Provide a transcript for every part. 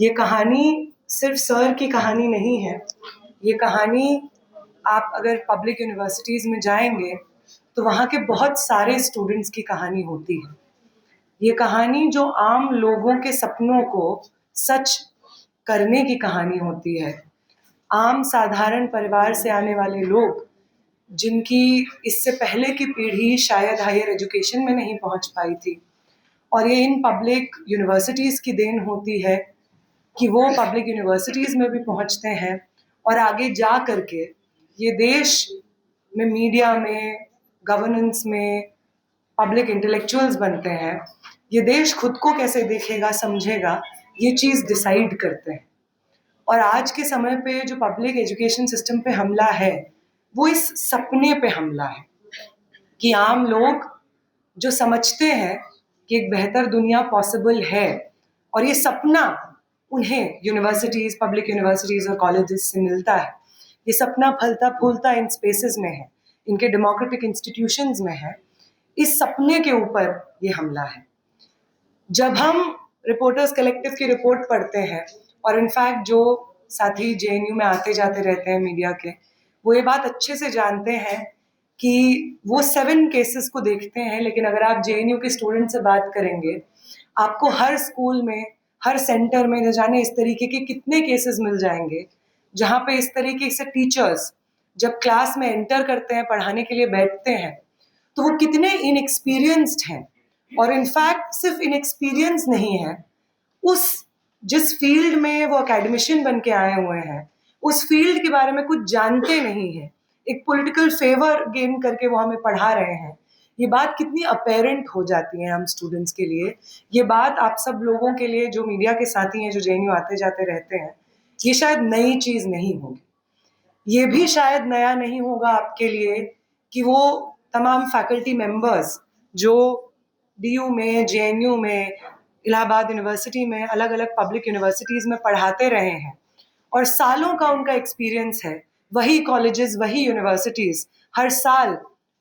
ये कहानी सिर्फ सर की कहानी नहीं है। ये कहानी आप अगर पब्लिक यूनिवर्सिटीज़ में जाएंगे तो वहाँ के बहुत सारे स्टूडेंट्स की कहानी होती है। ये कहानी जो आम लोगों के सपनों को सच करने की कहानी होती है। आम साधारण परिवार से आने वाले लोग जिनकी इससे पहले की पीढ़ी शायद हायर एजुकेशन में नहीं पहुंच पाई थी, और ये इन पब्लिक यूनिवर्सिटीज़ की देन होती है कि वो पब्लिक यूनिवर्सिटीज़ में भी पहुंचते हैं और आगे जा करके ये देश में मीडिया में, गवर्नेंस में पब्लिक इंटेलेक्चुअल्स बनते हैं। ये देश खुद को कैसे देखेगा, समझेगा, ये चीज़ डिसाइड करते हैं। और आज के समय पे जो पब्लिक एजुकेशन सिस्टम पे हमला है वो इस सपने पे हमला है कि आम लोग जो समझते हैं कि एक बेहतर दुनिया पॉसिबल है और ये सपना उन्हें यूनिवर्सिटीज़, पब्लिक यूनिवर्सिटीज़ और कॉलेजेस से मिलता है। ये सपना फलता फूलता इन स्पेसेस में है, इनके डेमोक्रेटिक इंस्टीट्यूशंस में है। इस सपने के ऊपर ये हमला है। जब हम रिपोर्टर्स कलेक्टिव की रिपोर्ट पढ़ते हैं, और इनफैक्ट जो साथी जेएनयू में आते जाते रहते हैं मीडिया के, वो ये बात अच्छे से जानते हैं कि वो 7 केसेस को देखते हैं, लेकिन अगर आप जेएनयू के स्टूडेंट से बात करेंगे, आपको हर स्कूल में, हर सेंटर में न जाने इस तरीके के कितने केसेस मिल जाएंगे जहाँ पे इस तरीके से टीचर्स जब क्लास में एंटर करते हैं, पढ़ाने के लिए बैठते हैं, तो वो कितने इनएक्सपीरियंस्ड हैं। और इनफैक्ट सिर्फ इनएक्सपीरियंस नहीं है, उस जिस फील्ड में वो एकेडमिशियन बन के आए हुए हैं उस फील्ड के बारे में कुछ जानते नहीं हैं। एक पॉलिटिकल फेवर गेन करके वो हमें पढ़ा रहे हैं। ये बात कितनी अपेरेंट हो जाती है हम स्टूडेंट्स के लिए। ये बात आप सब लोगों के लिए जो मीडिया के साथी हैं, जो जेएनयू आते जाते रहते हैं, ये शायद नई चीज़ नहीं होगी। ये भी शायद नया नहीं होगा आपके लिए कि वो तमाम फैकल्टी मेंबर्स जो डीयू में, जेएनयू में, इलाहाबाद यूनिवर्सिटी में, अलग अलग पब्लिक यूनिवर्सिटीज़ में पढ़ाते रहे हैं और सालों का उनका एक्सपीरियंस है। वही कॉलेजेस, वही यूनिवर्सिटीज़ हर साल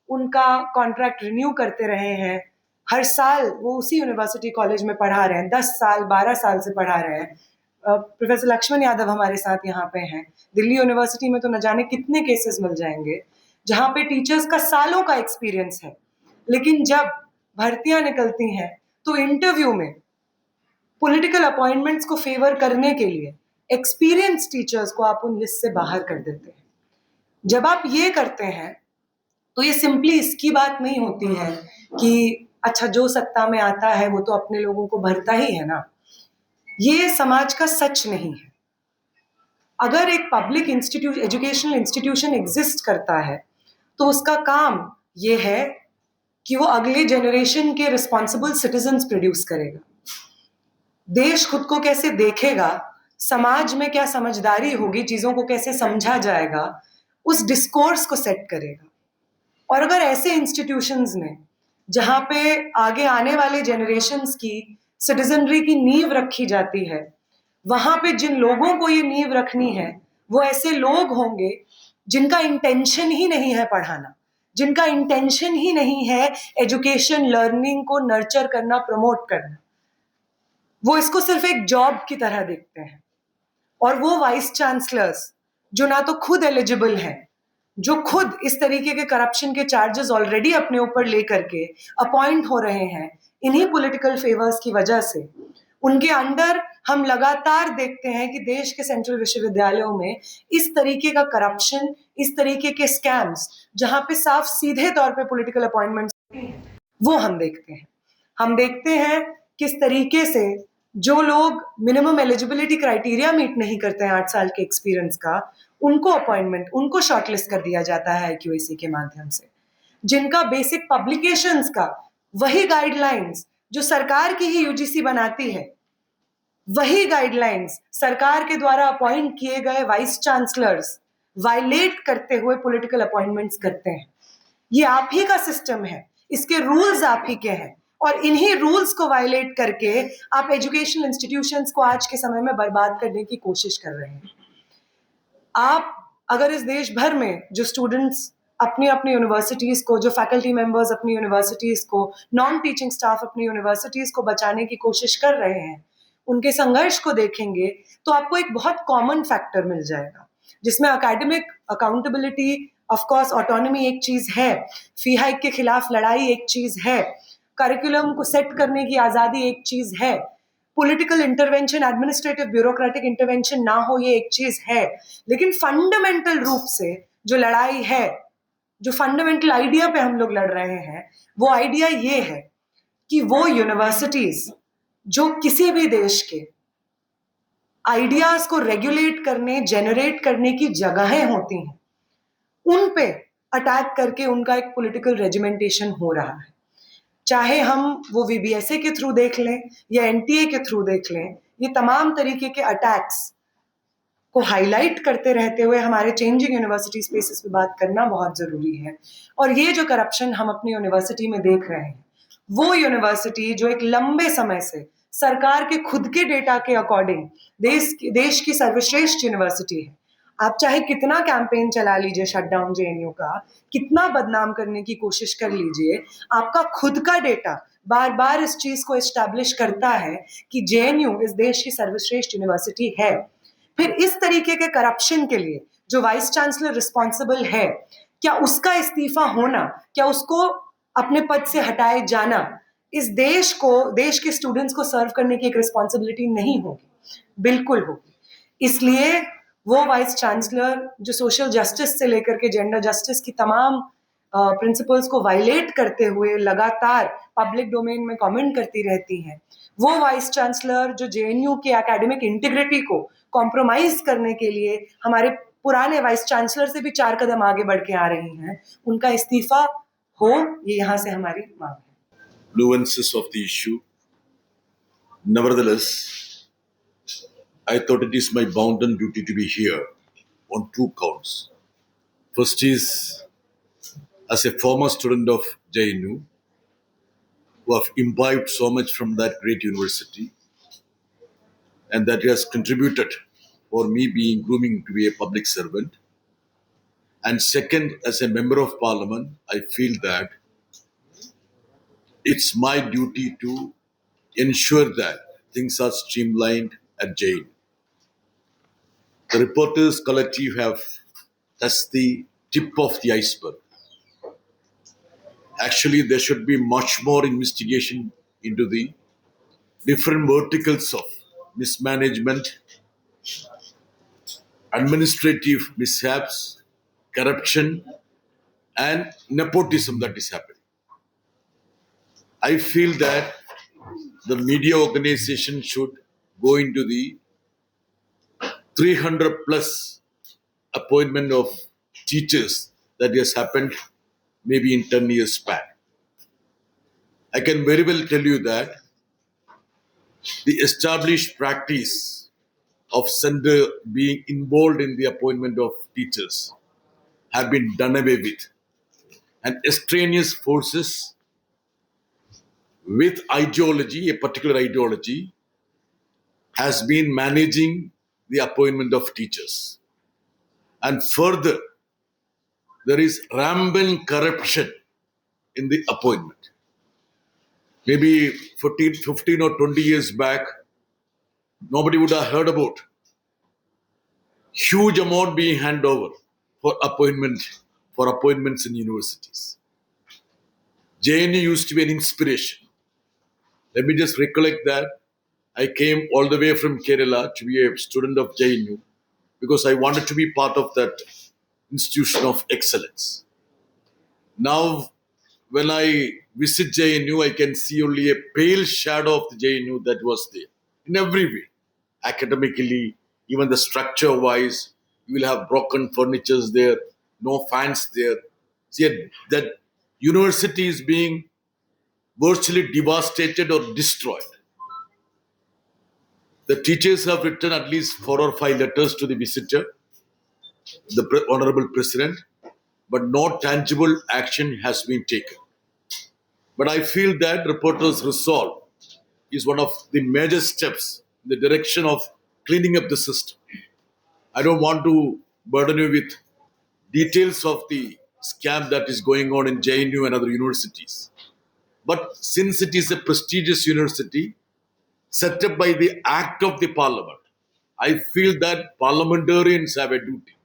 उनका कॉन्ट्रैक्ट रिन्यू करते रहे हैं। हर साल वो उसी यूनिवर्सिटी कॉलेज में पढ़ा रहे हैं, 10 साल 12 साल से पढ़ा रहे हैं। प्रोफेसर लक्ष्मण यादव हमारे साथ यहाँ पे हैं। दिल्ली यूनिवर्सिटी में तो न जाने कितने केसेस मिल जाएंगे जहाँ पे टीचर्स का सालों का एक्सपीरियंस है, लेकिन जब भर्तियां निकलती हैं तो इंटरव्यू में पॉलिटिकल अपॉइंटमेंट्स को फेवर करने के लिए एक्सपीरियंस टीचर्स को आप उन लिस्ट से बाहर कर देते हैं। जब आप ये करते हैं तो ये सिंपली इसकी बात नहीं होती है कि अच्छा जो सत्ता में आता है वो तो अपने लोगों को भरता ही है ना। ये समाज का सच नहीं है। अगर एक public institution, educational institution exist करता है तो उसका काम ये है कि वो अगले जनरेशन के रिस्पॉन्सिबल सिटीजन्स प्रोड्यूस करेगा। देश खुद को कैसे देखेगा, समाज में क्या समझदारी होगी, चीज़ों को कैसे समझा जाएगा, उस डिस्कोर्स को सेट करेगा। और अगर ऐसे इंस्टीट्यूशंस में जहाँ पे आगे आने वाले जनरेशन्स की सिटीजनरी की नींव रखी जाती है, वहाँ पे जिन लोगों को ये नींव रखनी है वो ऐसे लोग होंगे जिनका इंटेंशन ही नहीं है पढ़ाना, जिनका इंटेंशन ही नहीं है एजुकेशन, लर्निंग को नर्चर करना, प्रमोट करना। वो इसको सिर्फ एक जॉब की तरह देखते हैं। और वो वाइस चांसलर्स जो ना तो खुद एलिजिबल हैं, जो खुद इस तरीके के करप्शन के चार्जेस ऑलरेडी अपने ऊपर लेकर के अपॉइंट हो रहे हैं इन्हीं पॉलिटिकल फेवर्स की वजह से, उनके अंडर हम लगातार देखते हैं कि देश के सेंट्रल विश्वविद्यालयों में इस तरीके का करप्शन, इस तरीके के स्कैम्स जहां पे साफ सीधे तौर पे पॉलिटिकल अपॉइंटमेंट्स वो हम देखते हैं। हम देखते हैं किस तरीके से जो लोग मिनिमम एलिजिबिलिटी क्राइटेरिया मीट नहीं करते हैं 8 साल के एक्सपीरियंस का, उनको अपॉइंटमेंट, उनको शॉर्टलिस्ट कर दिया जाता है IQAC के माध्यम से। जिनका बेसिक पब्लिकेशंस का वही गाइडलाइंस जो सरकार की ही यूजीसी बनाती है, वही गाइडलाइंस सरकार के द्वारा अपॉइंट किए गए वाइस चांसलर्स वायलेट करते हुए पॉलिटिकल अपॉइंटमेंट्स करते हैं। ये आप ही का सिस्टम है, इसके रूल्स आप ही के हैं, और इन्हीं रूल्स को वायलेट करके आप एजुकेशनल इंस्टीट्यूशंस को आज के समय में बर्बाद करने की कोशिश कर रहे हैं। आप अगर इस देश भर में जो स्टूडेंट्स अपनी अपनी यूनिवर्सिटीज़ को, जो फैकल्टी मेंबर्स अपनी यूनिवर्सिटीज़ को, नॉन टीचिंग स्टाफ अपनी यूनिवर्सिटीज़ को बचाने की कोशिश कर रहे हैं, उनके संघर्ष को देखेंगे तो आपको एक बहुत कॉमन फैक्टर मिल जाएगा, जिसमें academic accountability, of course autonomy एक चीज है, फी हाइक के खिलाफ लड़ाई एक चीज है, करिकुलम को सेट करने की आजादी एक चीज है, political intervention, administrative bureaucratic intervention ना हो ये एक चीज है, लेकिन फंडामेंटल रूप से जो लड़ाई है, जो फंडामेंटल आइडिया पे हम लोग लड़ रहे हैं, वो आइडिया ये है कि वो यूनिवर्सिटीज जो किसी भी देश के आइडियाज को रेगुलेट करने, जेनरेट करने की जगहें होती हैं, उन पे अटैक करके उनका एक पॉलिटिकल रेजिमेंटेशन हो रहा है। चाहे हम वो वीबीएसए के थ्रू देख लें या एनटीए के थ्रू देख लें, ये तमाम तरीके के अटैक्स को हाईलाइट करते रहते हुए हमारे चेंजिंग यूनिवर्सिटी स्पेसेस पे बात करना बहुत ज़रूरी है। और ये जो करप्शन हम अपनी यूनिवर्सिटी में देख रहे हैं, वो यूनिवर्सिटी जो एक लंबे समय से सरकार के खुद के डेटा के अकॉर्डिंग देश की सर्वश्रेष्ठ यूनिवर्सिटी है। आप चाहे कितना कैंपेन चला लीजिए शटडाउन जेएनयू का, कितना बदनाम करने की कोशिश कर लीजिए, आपका खुद का डेटा बार बार इस चीज को एस्टैब्लिश करता है कि जेएनयू इस देश की सर्वश्रेष्ठ यूनिवर्सिटी है। फिर इस तरीके के करप्शन के लिए जो वाइस चांसलर रिस्पॉन्सिबल है, क्या उसका इस्तीफा होना, क्या उसको अपने पद से हटाए जाना इस देश को, देश के स्टूडेंट्स को सर्व करने की एक रिस्पॉन्सिबिलिटी नहीं होगी? बिल्कुल होगी। इसलिए वो वाइस चांसलर जो सोशल जस्टिस से लेकर के जेंडर जस्टिस की तमाम प्रिंसिपल्स को वायलेट करते हुए लगातार पब्लिक डोमेन में कमेंट करती रहती हैं, वो वाइस चांसलर जो जेएनयू के एकेडमिक इंटीग्रिटी को कॉम्प्रोमाइज करने के लिए हमारे पुराने वाइस चांसलर से भी 4 कदम आगे बढ़ के आ रही हैं, उनका इस्तीफा हो, ये यहाँ से हमारी मांग है। Nuances of the issue. Nevertheless, I thought it is my bounden duty to be here on 2 counts. First is, as a former student of JNU, who have imbibed so much from that great university, and that has contributed for me being grooming to be a public servant. And second, as a member of parliament, I feel that it's my duty to ensure that things are streamlined at JNU. The Reporters Collective that's the tip of the iceberg. Actually, there should be much more investigation into the different verticals of mismanagement, administrative mishaps, corruption, and nepotism that is happening. I feel that the media organization should go into the 300 plus appointment of teachers that has happened maybe in 10 years back. I can very well tell you that the established practice of center being involved in the appointment of teachers have been done away with, and extraneous forces with ideology, a particular ideology, has been managing the appointment of teachers. And further, there is rampant corruption in the appointment. Maybe 15 or 20 years back, nobody would have heard about huge amount being handed over for appointments in universities. JNU used to be an inspiration. Let me just recollect that I came all the way from Kerala to be a student of JNU because I wanted to be part of that institution of excellence. Now, when I visit JNU, I can see only a pale shadow of the JNU that was there in every way. Academically, even the structure wise, you will have broken furnitures there, no fans there. See, that university is being virtually devastated or destroyed. The teachers have written at least 4 or 5 letters to the visitor, the Honorable President, but no tangible action has been taken. But I feel that Reporters Resolve is one of the major steps in the direction of cleaning up the system. I don't want to burden you with details of the scam that is going on in JNU and other universities. But since it is a prestigious university, set up by the act of the parliament. I feel that parliamentarians have a duty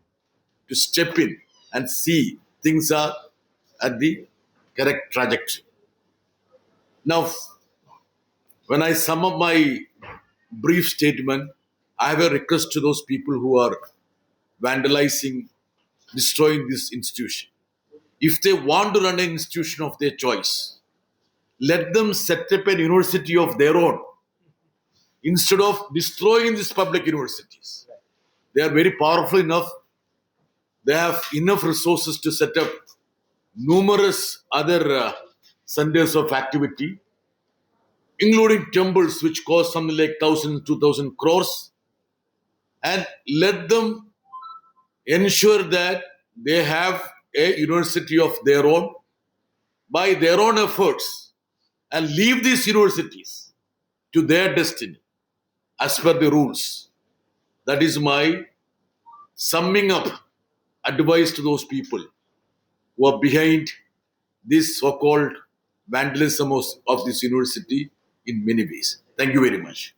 to step in and see things are at the correct trajectory. Now, when I sum up my brief statement, I have a request to those people who are vandalizing, destroying this institution. If they want to run an institution of their choice, let them set up a university of their own instead of destroying these public universities. They are very powerful enough. They have enough resources to set up numerous other centers of activity, including temples which cost something like 1,000, 2,000 crores, and let them ensure that they have a university of their own by their own efforts and leave these universities to their destiny as per the rules. That is my summing up advice to those people who are behind this so-called vandalism of this university in many ways. Thank you very much.